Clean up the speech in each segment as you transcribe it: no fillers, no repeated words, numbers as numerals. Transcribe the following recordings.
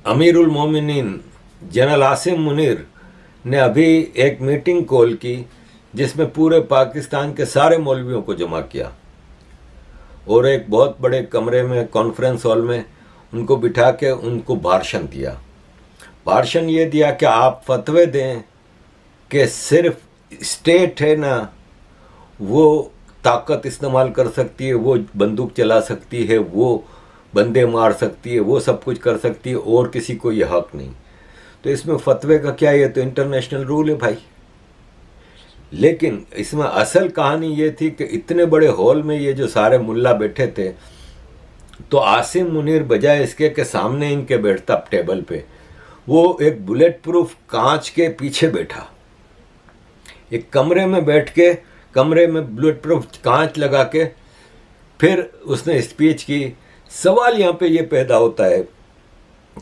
अमीरुल मोमिनीन जनरल आसिम मुनीर ने अभी एक मीटिंग कॉल की जिसमें पूरे पाकिस्तान के सारे मौलवियों को जमा किया और एक बहुत बड़े कमरे में कॉन्फ्रेंस हॉल में उनको बिठा के उनको भाषण दिया। भाषण ये दिया कि आप फतवे दें कि सिर्फ स्टेट है ना वो ताकत इस्तेमाल कर सकती है, वो बंदूक चला सकती है, वो बंदे मार सकती है, वो सब कुछ कर सकती है और किसी को ये हक नहीं। तो इसमें फतवे का क्या, ये तो इंटरनेशनल रूल है भाई। लेकिन इसमें असल कहानी ये थी कि इतने बड़े हॉल में ये जो सारे मुल्ला बैठे थे, तो आसिम मुनीर बजाय इसके के सामने इनके बैठता टेबल पे, वो एक बुलेट प्रूफ कांच के पीछे बैठा, एक कमरे में बैठ के, कमरे में बुलेट प्रूफ कांच लगा के फिर उसने स्पीच की। सवाल यहाँ पे ये पैदा होता है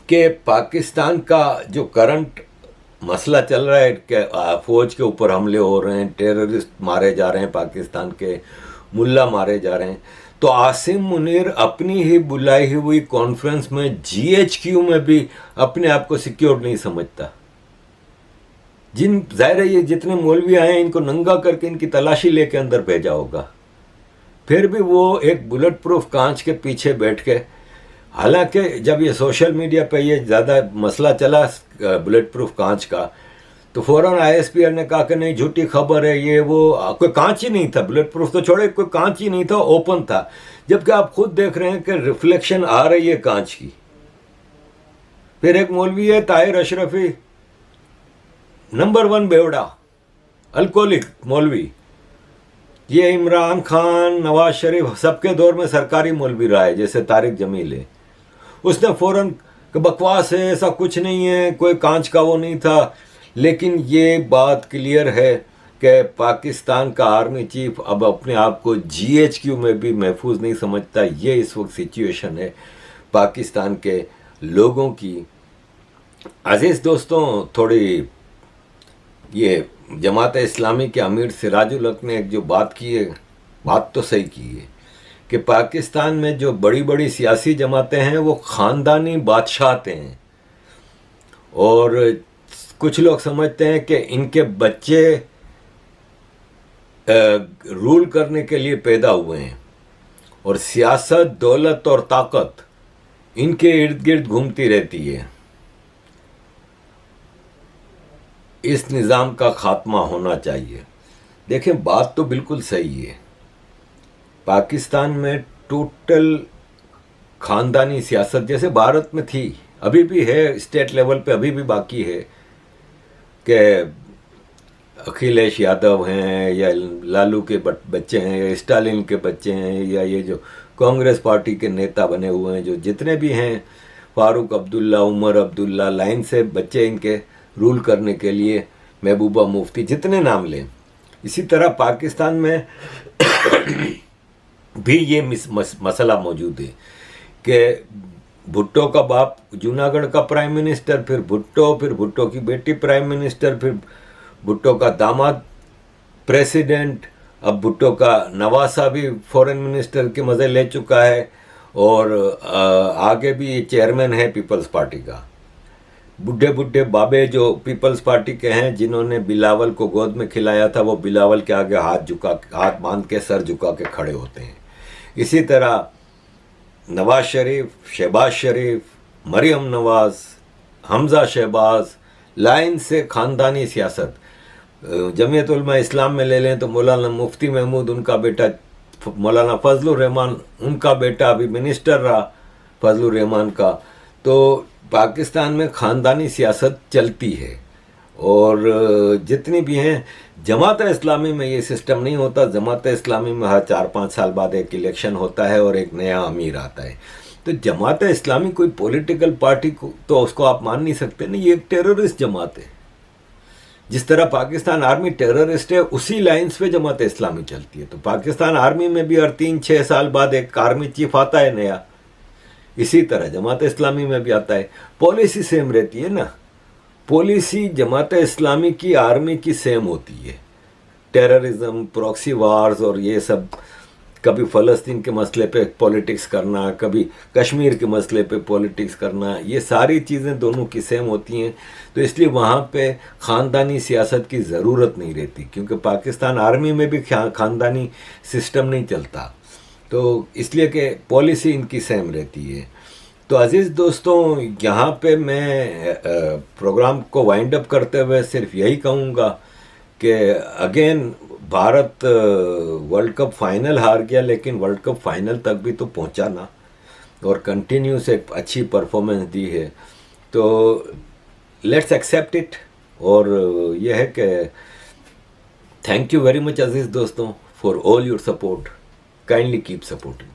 कि पाकिस्तान का जो करंट मसला चल रहा है कि फौज के ऊपर हमले हो रहे हैं, टेररिस्ट मारे जा रहे हैं, पाकिस्तान के मुल्ला मारे जा रहे हैं, तो आसिम मुनीर अपनी ही बुलाई हुई कॉन्फ्रेंस में जीएचक्यू में भी अपने आप को सिक्योर नहीं समझता। जाहिर है ये जितने मौलवी आए हैं इनको नंगा करके इनकी तलाशी लेके अंदर भेजा होगा, फिर भी वो एक बुलेट प्रूफ कांच के पीछे बैठ के, हालांकि जब ये सोशल मीडिया पे ये ज़्यादा मसला चला बुलेट प्रूफ कांच का, तो फौरन आईएसपीआर ने कहा कि नहीं झूठी खबर है, ये वो कोई कांच ही नहीं था, बुलेट प्रूफ तो छोड़े, कोई कांच ही नहीं था, ओपन था। जबकि आप खुद देख रहे हैं कि रिफ्लेक्शन आ रही है कांच की। फिर एक मौलवी है ताहिर अशरफी, नंबर 1 बेवड़ा, अल्कोहलिक मौलवी, ये इमरान खान, नवाज शरीफ सबके दौर में सरकारी मौलवी रहा है, जैसे तारिक जमील है। उसने फौरन बकवास है, ऐसा कुछ नहीं है, कोई कांच का वो नहीं था। लेकिन ये बात क्लियर है कि पाकिस्तान का आर्मी चीफ अब अपने आप को जीएचक्यू में भी महफूज नहीं समझता। ये इस वक्त सिचुएशन है पाकिस्तान के लोगों की। अजीज दोस्तों, थोड़ी ये जमात इस्लामी के अमीर सिराजुल हक ने एक जो बात की है, बात तो सही की है कि पाकिस्तान में जो बड़ी बड़ी सियासी जमातें हैं वो ख़ानदानी बादशाहते हैं, और कुछ लोग समझते हैं कि इनके बच्चे रूल करने के लिए पैदा हुए हैं और सियासत, दौलत और ताकत इनके इर्द गिर्द घूमती रहती है। इस निज़ाम का खात्मा होना चाहिए। देखें, बात तो बिल्कुल सही है, पाकिस्तान में टोटल ख़ानदानी सियासत जैसे भारत में थी, अभी भी है, स्टेट लेवल पे अभी भी बाकी है कि अखिलेश यादव हैं या लालू के बच्चे हैं या स्टालिन के बच्चे हैं या ये जो कांग्रेस पार्टी के नेता बने हुए हैं, जो जितने भी हैं, फारूक अब्दुल्ला, उमर अब्दुल्ला, लाइन से बच्चे इनके रूल करने के लिए, महबूबा मुफ्ती, जितने नाम लें। इसी तरह पाकिस्तान में भी ये मसला मौजूद है कि भुट्टो का बाप जूनागढ़ का प्राइम मिनिस्टर, फिर भुट्टो की बेटी प्राइम मिनिस्टर, फिर भुट्टो का दामाद प्रेसिडेंट, अब भुट्टो का नवासा भी फॉरेन मिनिस्टर के मज़े ले चुका है, और आगे भी चेयरमैन है पीपल्स पार्टी का। बुढ़े बुढ़े बाबे जो पीपल्स पार्टी के हैं, जिन्होंने बिलावल को गोद में खिलाया था, वो बिलावल के आगे हाथ बांध के, सर झुका के खड़े होते हैं। इसी तरह नवाज शरीफ, शहबाज शरीफ, मरियम नवाज, हमजा शहबाज, लाइन से ख़ानदानी सियासत। जमीयत उलमा इस्लाम में ले लें तो मौलाना मुफ्ती महमूद, उनका बेटा मौलाना फजलुर रहमान, उनका बेटा अभी मिनिस्टर रहा फजलुर रहमान का। तो पाकिस्तान में ख़ानदानी सियासत चलती है, और जितनी भी हैं, जमात इस्लामी में ये सिस्टम नहीं होता। जमात इस्लामी में हर 4-5 साल बाद एक इलेक्शन होता है और एक नया अमीर आता है। तो जमात इस्लामी कोई पॉलिटिकल पार्टी को तो उसको आप मान नहीं सकते ना, ये एक टेररिस्ट जमात है। जिस तरह पाकिस्तान आर्मी टेररिस्ट है, उसी लाइन्स पे जमात इस्लामी चलती है। तो पाकिस्तान आर्मी में भी हर 3-6 साल बाद एक आर्मी चीफ आता है नया, इसी तरह जमात इस्लामी में भी आता है। पॉलिसी सेम रहती है ना, पॉलिसी जमात इस्लामी की आर्मी की सेम होती है। टेररिज्म, प्रॉक्सी वार्स और ये सब कभी फ़लस्तीन के मसले पे पॉलिटिक्स करना, कभी कश्मीर के मसले पे पॉलिटिक्स करना, ये सारी चीज़ें दोनों की सेम होती हैं। तो इसलिए वहाँ पे ख़ानदानी सियासत की ज़रूरत नहीं रहती, क्योंकि पाकिस्तान आर्मी में भी ख़ानदानी सिस्टम नहीं चलता, तो इसलिए कि पॉलिसी इनकी सेम रहती है। तो अज़ीज़ दोस्तों, यहाँ पे मैं प्रोग्राम को वाइंड अप करते हुए सिर्फ यही कहूँगा कि again Bharat world cup final हार गया, लेकिन वर्ल्ड कप फाइनल तक भी तो पहुँचा ना, और कंटिन्यूस एक अच्छी परफॉर्मेंस दी है। तो लेट्स एक्सेप्ट इट। और यह है कि थैंक यू वेरी मच अज़ीज़ दोस्तों for all your support. Kindly keep supporting.